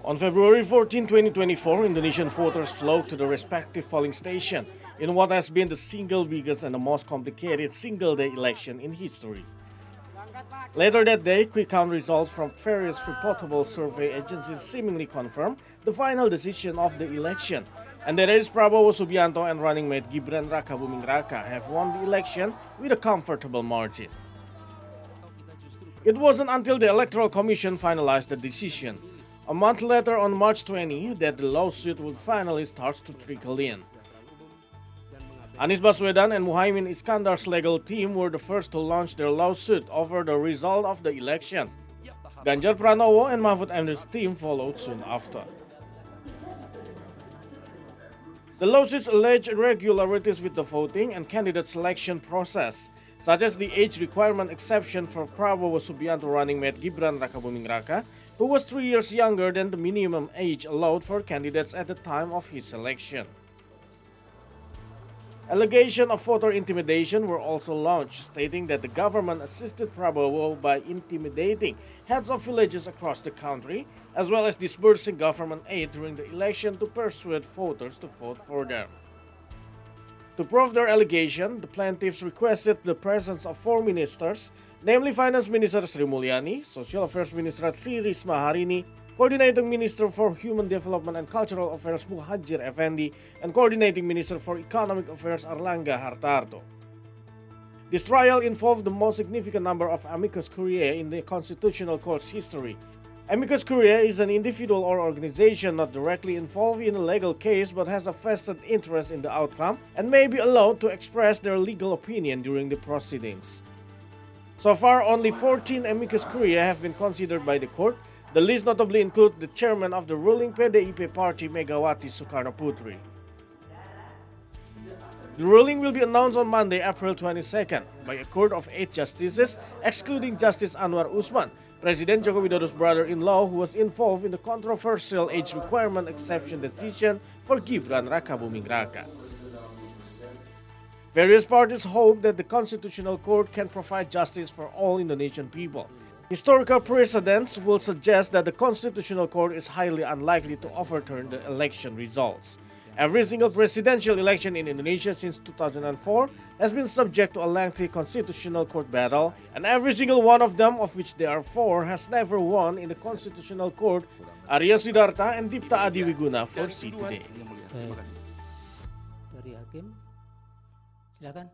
On February 14, 2024, Indonesian voters flocked to the respective polling station in what has been the single biggest and the most complicated single-day election in history. Later that day, quick count results from various reputable survey agencies seemingly confirmed the final decision of the election, and that is Prabowo Subianto and running mate Gibran Rakabuming Raka have won the election with a comfortable margin. It wasn't until the Electoral Commission finalized the decision, a month later on March 20, that the lawsuit would finally start to trickle in. Anies Baswedan and Muhaimin Iskandar's legal team were the first to launch their lawsuit over the result of the election. Ganjar Pranowo and Mahfud MD's team followed soon after. The lawsuits allege irregularities with the voting and candidate selection process, such as the age requirement exception for Prabowo Subianto running mate Gibran Rakabuming Raka, who was 3 years younger than the minimum age allowed for candidates at the time of his selection. Allegations of voter intimidation were also launched, stating that the government assisted Prabowo by intimidating heads of villages across the country, as well as disbursing government aid during the election to persuade voters to vote for them. To prove their allegation, the plaintiffs requested the presence of 4 ministers, namely Finance Minister Sri Mulyani, Social Affairs Minister Tri Risma Harini, Coordinating Minister for Human Development and Cultural Affairs Muhadjir Effendi, and Coordinating Minister for Economic Affairs Erlangga Hartarto. This trial involved the most significant number of amicus curiae in the Constitutional Court's history. Amicus curiae is an individual or organization not directly involved in a legal case but has a vested interest in the outcome and may be allowed to express their legal opinion during the proceedings. So far, only 14 amicus curiae have been considered by the court. The list notably includes the chairman of the ruling PDIP party, Megawati Soekarnoputri. The ruling will be announced on Monday, April 22nd, by a court of 8 justices, excluding Justice Anwar Usman, President Joko Widodo's brother-in-law, who was involved in the controversial age requirement exception decision for Gibran Rakabuming Raka. Various parties hope that the Constitutional Court can provide justice for all Indonesian people. Historical precedents will suggest that the Constitutional Court is highly unlikely to overturn the election results. Every single presidential election in Indonesia since 2004 has been subject to a lengthy Constitutional Court battle, and every single one of them, of which there are 4, has never won in the Constitutional Court. Arya Sidarta and Dipta Adiwiguna for CToday. Dari Hakim, silakan.